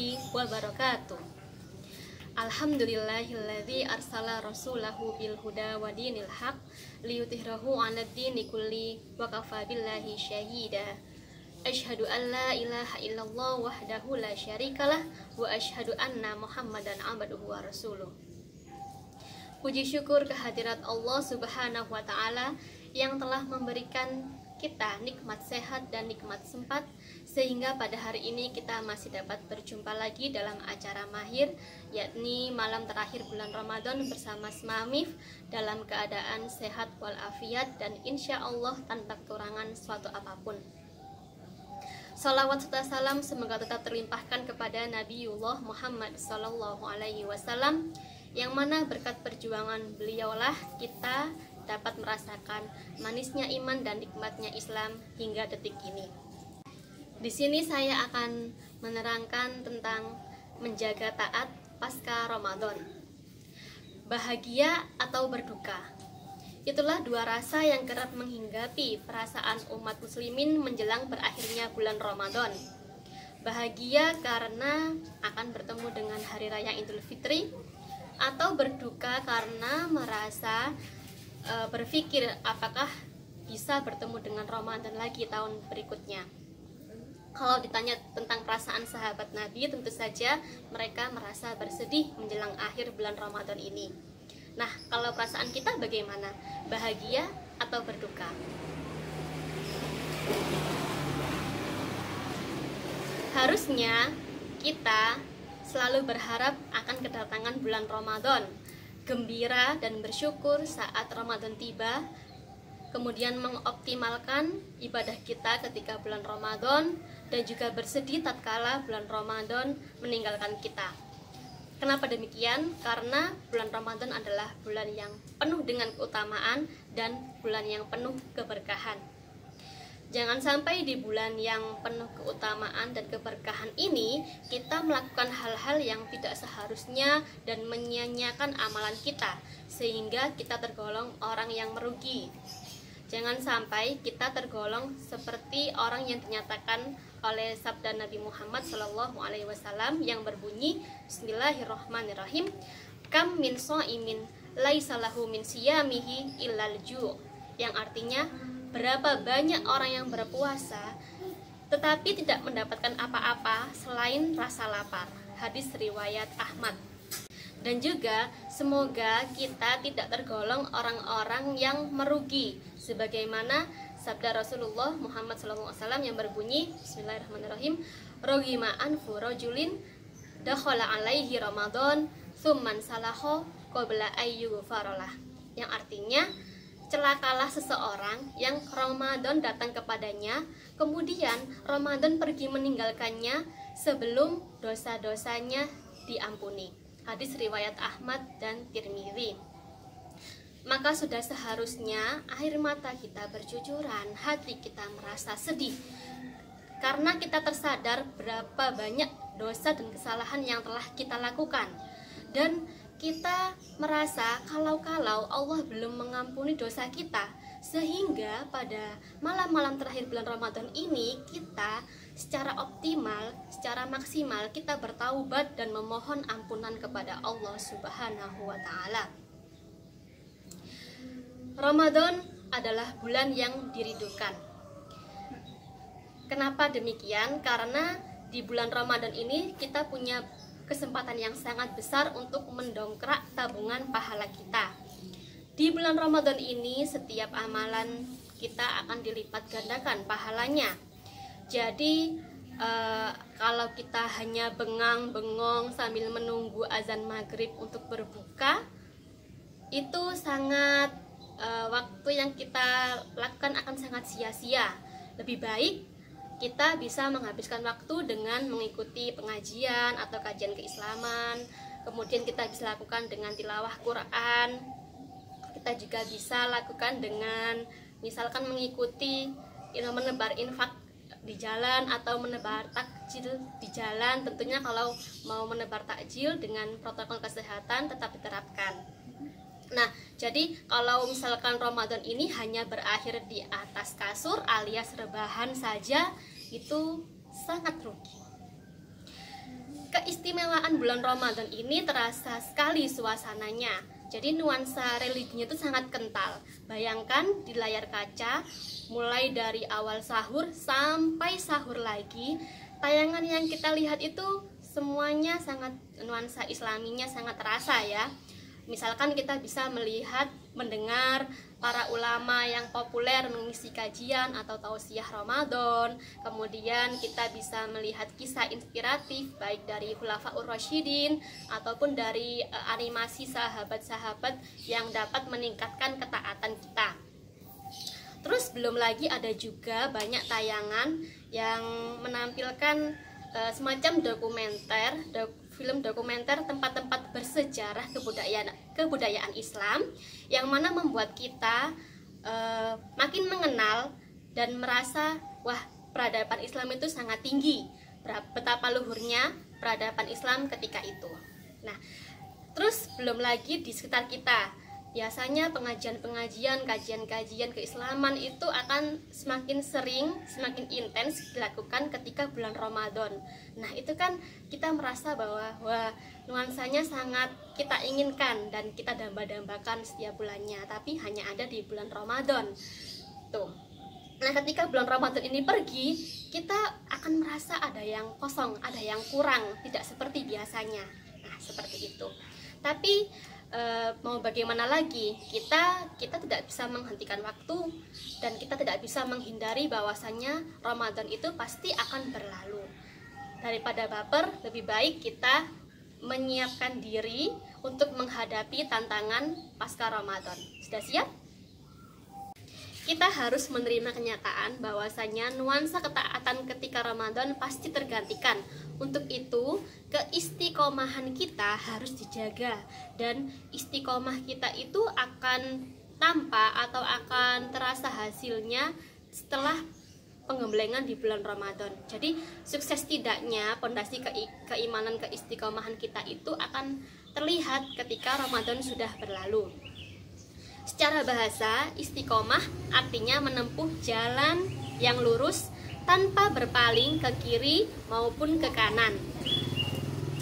warahmatullahi wabarakatuh. Alhamdulillahilladzi arsala rasulahu bil huda wa dinil haq liyutihrahu 'alad dini kulli wa kafa billahi syahida. Asyhadu an la ilaha illallah wahdahu la syarikalah wa asyhadu anna Muhammadan abduhu wa rasuluh. Puji syukur kehadirat Allah Subhanahu wa taala yang telah memberikan kita nikmat sehat dan nikmat sempat sehingga pada hari ini kita masih dapat berjumpa lagi dalam acara Mahir, yakni malam terakhir bulan Ramadan bersama Smamif dalam keadaan sehat walafiat dan insya Allah tanpa kekurangan suatu apapun. Salawat serta salam semoga tetap terlimpahkan kepada Nabiullah Muhammad Sallallahu Alaihi Wasallam, yang mana berkat perjuangan beliaulah kita dapat merasakan manisnya iman dan nikmatnya Islam hingga detik ini. Di sini saya akan menerangkan tentang menjaga taat pasca Ramadan. Bahagia atau berduka, itulah dua rasa yang kerap menghinggapi perasaan umat muslimin menjelang berakhirnya bulan Ramadan. Bahagia karena akan bertemu dengan hari raya Idul Fitri, atau berduka karena merasa berpikir apakah bisa bertemu dengan Ramadan lagi tahun berikutnya. Kalau ditanya tentang perasaan sahabat Nabi, tentu saja mereka merasa bersedih menjelang akhir bulan Ramadan ini. Nah, kalau perasaan kita bagaimana? Bahagia atau berduka? Harusnya kita selalu berharap akan kedatangan bulan Ramadan, gembira dan bersyukur saat Ramadan tiba, kemudian mengoptimalkan ibadah kita ketika bulan Ramadan, dan juga bersedih tatkala bulan Ramadan meninggalkan kita. Kenapa demikian? Karena bulan Ramadan adalah bulan yang penuh dengan keutamaan dan bulan yang penuh keberkahan. Jangan sampai di bulan yang penuh keutamaan dan keberkahan ini kita melakukan hal-hal yang tidak seharusnya dan menyia-nyiakan amalan kita, sehingga kita tergolong orang yang merugi. Jangan sampai kita tergolong seperti orang yang dinyatakan oleh sabda Nabi Muhammad SAW yang berbunyi, Bismillahirrahmanirrahim, kam min sha'imin laisa lahu min siyamihi illal ju', yang artinya berapa banyak orang yang berpuasa tetapi tidak mendapatkan apa-apa selain rasa lapar. Hadis riwayat Ahmad. Dan juga semoga kita tidak tergolong orang-orang yang merugi, sebagaimana sabda Rasulullah Muhammad SAW yang berbunyi, Bismillahirrahmanirrahim, roghima anfu rajulin dakhala alaihi Ramadan thumman salaho qabla ayyughfarolah, yang artinya celakalah seseorang yang Ramadan datang kepadanya, kemudian Ramadan pergi meninggalkannya sebelum dosa-dosanya diampuni. Hadis riwayat Ahmad dan Tirmidzi. Maka sudah seharusnya air mata kita bercucuran, hati kita merasa sedih, karena kita tersadar berapa banyak dosa dan kesalahan yang telah kita lakukan. Dan kita merasa kalau-kalau Allah belum mengampuni dosa kita, sehingga pada malam-malam terakhir bulan Ramadan ini kita secara optimal, secara maksimal kita bertaubat dan memohon ampunan kepada Allah Subhanahu wa taala. Ramadan adalah bulan yang dirindukan. Kenapa demikian? Karena di bulan Ramadan ini kita punya kesempatan yang sangat besar untuk mendongkrak tabungan pahala kita. Di bulan Ramadan ini setiap amalan kita akan dilipat gandakan pahalanya. Jadi kalau kita hanya bengang-bengong sambil menunggu azan maghrib untuk berbuka, itu sangat waktu yang kita lakukan akan sangat sia-sia. Lebih baik kita bisa menghabiskan waktu dengan mengikuti pengajian atau kajian keislaman. Kemudian kita bisa lakukan dengan tilawah Quran. Kita juga bisa lakukan dengan misalkan mengikuti menebar infak di jalan atau menebar takjil di jalan. Tentunya kalau mau menebar takjil dengan protokol kesehatan tetap diterapkan. Nah, jadi kalau misalkan Ramadan ini hanya berakhir di atas kasur alias rebahan saja, itu sangat rugi. keistimewaan bulan Ramadan ini terasa sekali suasananya. Jadi nuansa religinya itu sangat kental. Bayangkan di layar kaca, mulai dari awal sahur sampai sahur lagi, tayangan yang kita lihat itu semuanya sangat nuansa islaminya sangat terasa ya. Misalkan kita bisa melihat, mendengar para ulama yang populer mengisi kajian atau tausiah Ramadan. Kemudian kita bisa melihat kisah inspiratif baik dari Khulafaur Rasyidin ataupun dari animasi sahabat-sahabat yang dapat meningkatkan ketaatan kita. Terus belum lagi ada juga banyak tayangan yang menampilkan semacam film dokumenter tempat-tempat bersejarah kebudayaan Islam yang mana membuat kita makin mengenal dan merasa wah, peradaban Islam itu sangat tinggi, betapa luhurnya peradaban Islam ketika itu. Nah, terus belum lagi di sekitar kita, biasanya pengajian-pengajian, kajian-kajian keislaman itu akan semakin sering, semakin intens dilakukan ketika bulan Ramadan. Nah, itu kan kita merasa bahwa wah, nuansanya sangat kita inginkan dan kita damba-dambakan setiap bulannya, tapi hanya ada di bulan Ramadan. Tuh. Nah, ketika bulan Ramadan ini pergi, kita akan merasa ada yang kosong, ada yang kurang, tidak seperti biasanya. Nah, seperti itu. Tapi mau bagaimana lagi, kita tidak bisa menghentikan waktu dan kita tidak bisa menghindari bahwasannya Ramadan itu pasti akan berlalu. Daripada baper, lebih baik kita menyiapkan diri untuk menghadapi tantangan pasca Ramadan. Sudah siap? Kita harus menerima kenyataan bahwasanya nuansa ketaatan ketika Ramadan pasti tergantikan. Untuk itu, keistiqomahan kita harus dijaga, dan istiqomah kita itu akan tampak atau akan terasa hasilnya setelah pengembelengan di bulan Ramadan. Jadi, sukses tidaknya pondasi keimanan keistiqomahan kita itu akan terlihat ketika Ramadan sudah berlalu. Secara bahasa, istiqomah artinya menempuh jalan yang lurus tanpa berpaling ke kiri maupun ke kanan.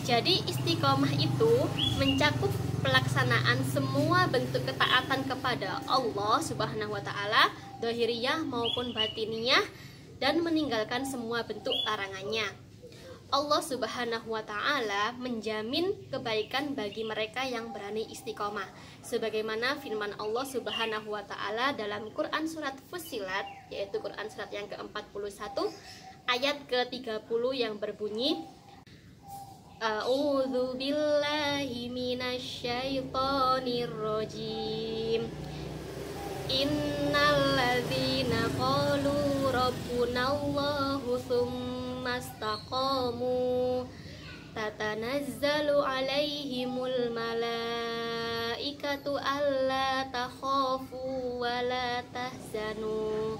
Jadi istiqomah itu mencakup pelaksanaan semua bentuk ketaatan kepada Allah Subhanahu wa taala, zahiriyah maupun batiniyah, dan meninggalkan semua bentuk larangannya. Allah Subhanahu wa taala menjamin kebaikan bagi mereka yang berani istiqomah. Sebagaimana firman Allah Subhanahu wa taala dalam Quran surat Fussilat, yaitu Quran surat yang ke-41 ayat ke-30 yang berbunyi, A'udzu billahi minasyaitonir rajim. Innalladzina qalu rabbunallahu tsumma istaqamu tatanazzalu alaihimul malaikatu alla takhafu wa la tahzanu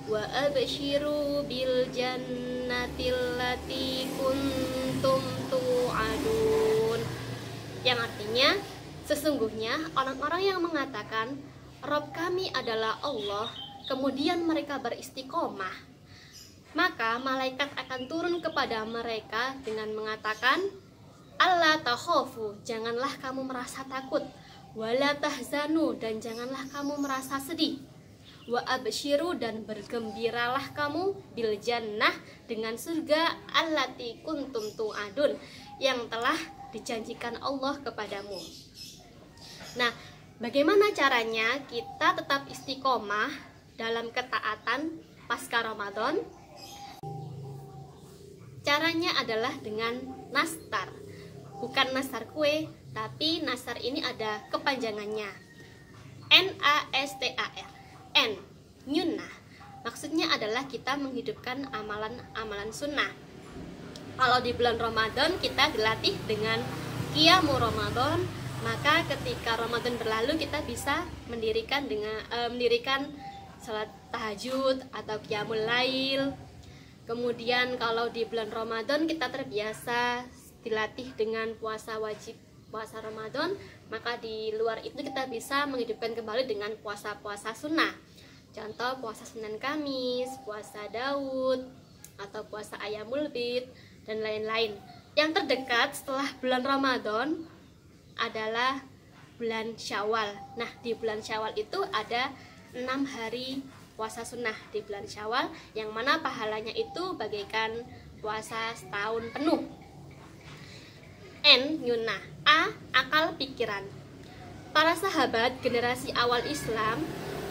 wa abshiru bil jannatil lati kuntum tu'adun. Yang artinya, sesungguhnya orang-orang yang mengatakan Rob kami adalah Allah, kemudian mereka beristiqomah, maka malaikat akan turun kepada mereka dengan mengatakan, Allah takhafu, janganlah kamu merasa takut, wala tahzanu, dan janganlah kamu merasa sedih, wa abshiru, dan bergembiralah kamu bil jannah, dengan surga allati kuntum tu'adun, yang telah dijanjikan Allah kepadamu. Nah, bagaimana caranya kita tetap istiqomah dalam ketaatan pasca Ramadan? Caranya adalah dengan nastar. Bukan nastar kue, tapi nastar ini ada kepanjangannya. N-A-S-T-A-R. N, nyunnah. Maksudnya adalah kita menghidupkan amalan-amalan sunnah. Kalau di bulan Ramadan kita dilatih dengan Qiyamul Ramadan, maka ketika Ramadan berlalu kita bisa mendirikan salat tahajud atau qiyamul lail. Kemudian kalau di bulan Ramadan kita terbiasa dilatih dengan puasa wajib, puasa Ramadan, maka di luar itu kita bisa menghidupkan kembali dengan puasa-puasa sunnah. Contoh puasa Senin Kamis, puasa Daud, atau puasa Ayamul Bid, dan lain-lain. Yang terdekat setelah bulan Ramadan adalah bulan Syawal. Nah, di bulan Syawal itu ada 6 hari puasa sunnah di bulan Syawal, yang mana pahalanya itu bagaikan puasa setahun penuh. N. Nyunah. A. Akal pikiran. Para sahabat generasi awal Islam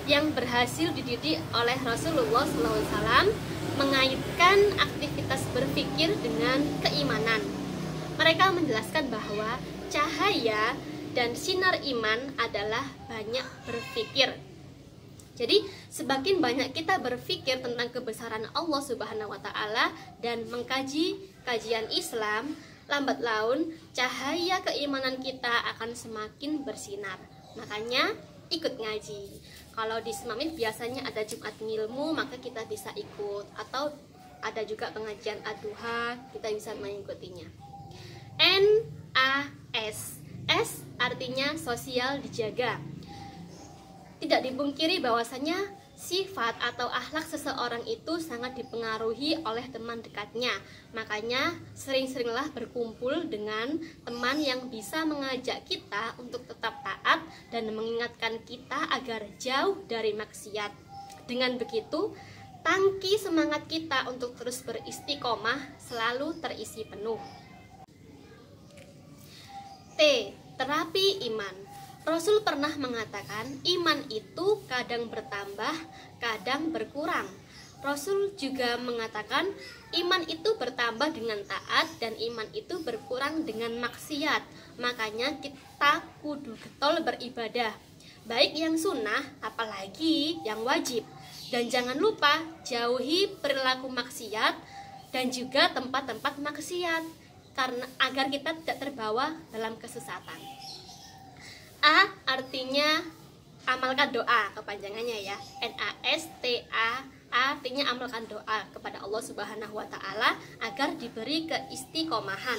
yang berhasil dididik oleh Rasulullah SAW mengaitkan aktivitas berpikir dengan keimanan. Mereka menjelaskan bahwa cahaya dan sinar iman adalah banyak berpikir. Jadi semakin banyak kita berpikir tentang kebesaran Allah Subhanahu wa Ta'ala dan mengkaji kajian Islam, lambat laun cahaya keimanan kita akan semakin bersinar. Makanya ikut ngaji. Kalau di Semamit biasanya ada Jumat Ngilmu, maka kita bisa ikut. Atau ada juga pengajian Ad-Duha, kita bisa mengikutinya. NAS. S artinya sosial dijaga. Tidak dipungkiri bahwasanya sifat atau akhlak seseorang itu sangat dipengaruhi oleh teman dekatnya. Makanya sering-seringlah berkumpul dengan teman yang bisa mengajak kita untuk tetap taat dan mengingatkan kita agar jauh dari maksiat. Dengan begitu, tangki semangat kita untuk terus beristiqomah selalu terisi penuh. T. Terapi iman. Rasul pernah mengatakan iman itu kadang bertambah, kadang berkurang. Rasul juga mengatakan iman itu bertambah dengan taat dan iman itu berkurang dengan maksiat. Makanya kita kudu getol beribadah, baik yang sunnah apalagi yang wajib. Dan jangan lupa jauhi perilaku maksiat dan juga tempat-tempat maksiat, karena agar kita tidak terbawa dalam kesesatan. A artinya amalkan doa, kepanjangannya ya. NASTA artinya amalkan doa kepada Allah Subhanahu wa Ta'ala agar diberi keistiqomahan.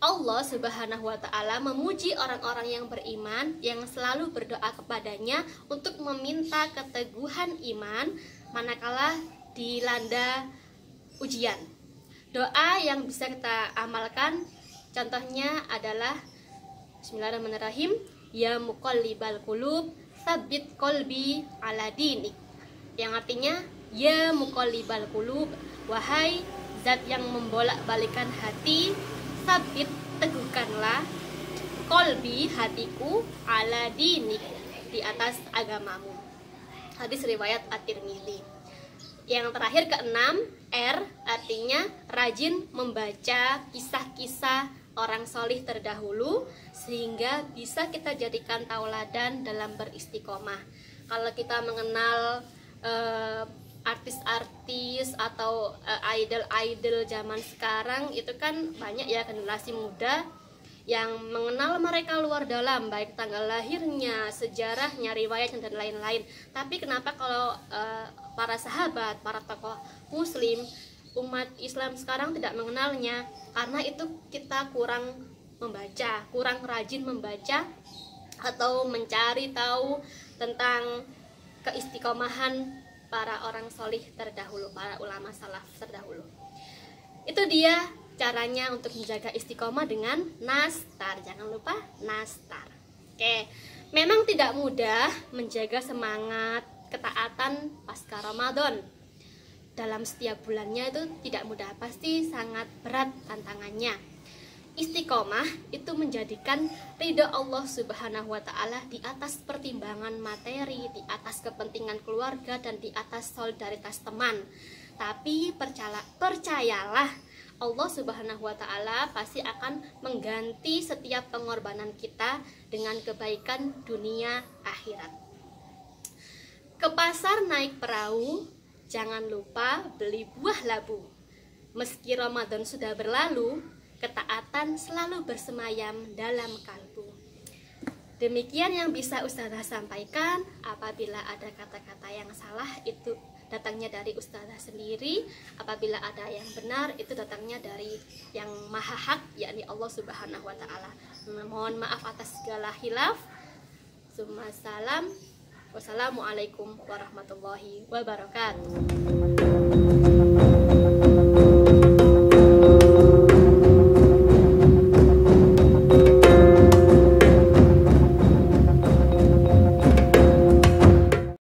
Allah Subhanahu wa Ta'ala memuji orang-orang yang beriman yang selalu berdoa kepadanya untuk meminta keteguhan iman manakala dilanda ujian. Doa yang bisa kita amalkan contohnya adalah Bismillahirrahmanirrahim, ya muqallibal qulub tsabbit qalbi ala dinik, yang artinya ya muqallibal qulub, wahai zat yang membolak-balikan hati, sabit teguhkanlah qalbi, hatiku, ala dinik, di atas agamamu. Hadis riwayat At-Tirmidzi. Yang terakhir keenam, R artinya rajin membaca kisah-kisah orang solih terdahulu sehingga bisa kita jadikan tauladan dalam beristiqomah. Kalau kita mengenal artis-artis atau idol-idol zaman sekarang, itu kan banyak ya generasi muda yang mengenal mereka luar dalam, baik tanggal lahirnya, sejarahnya, riwayatnya dan lain-lain. Tapi kenapa kalau para sahabat, para tokoh muslim, umat Islam sekarang tidak mengenalnya? Karena itu kita kurang membaca, kurang rajin membaca atau mencari tahu tentang keistiqomahan para orang solih terdahulu, para ulama salaf terdahulu. Itu dia caranya untuk menjaga istiqomah dengan nastar. Jangan lupa nastar. Oke, memang tidak mudah menjaga semangat ketaatan pasca Ramadan. Dalam setiap bulannya itu tidak mudah, pasti sangat berat tantangannya. Istiqomah itu menjadikan ridha Allah Subhanahu wa Ta'ala di atas pertimbangan materi, di atas kepentingan keluarga, dan di atas solidaritas teman. Tapi percayalah, Allah Subhanahu wa Ta'ala pasti akan mengganti setiap pengorbanan kita dengan kebaikan dunia akhirat. Ke pasar naik perahu, jangan lupa beli buah labu. Meski Ramadan sudah berlalu, ketaatan selalu bersemayam dalam kalbu. Demikian yang bisa Ustazah sampaikan. Apabila ada kata-kata yang salah, itu datangnya dari Ustazah sendiri. Apabila ada yang benar, itu datangnya dari yang maha hak, yakni Allah Subhanahu wa Ta'ala. Mohon maaf atas segala khilaf. Wassalamualaikum warahmatullahi wabarakatuh.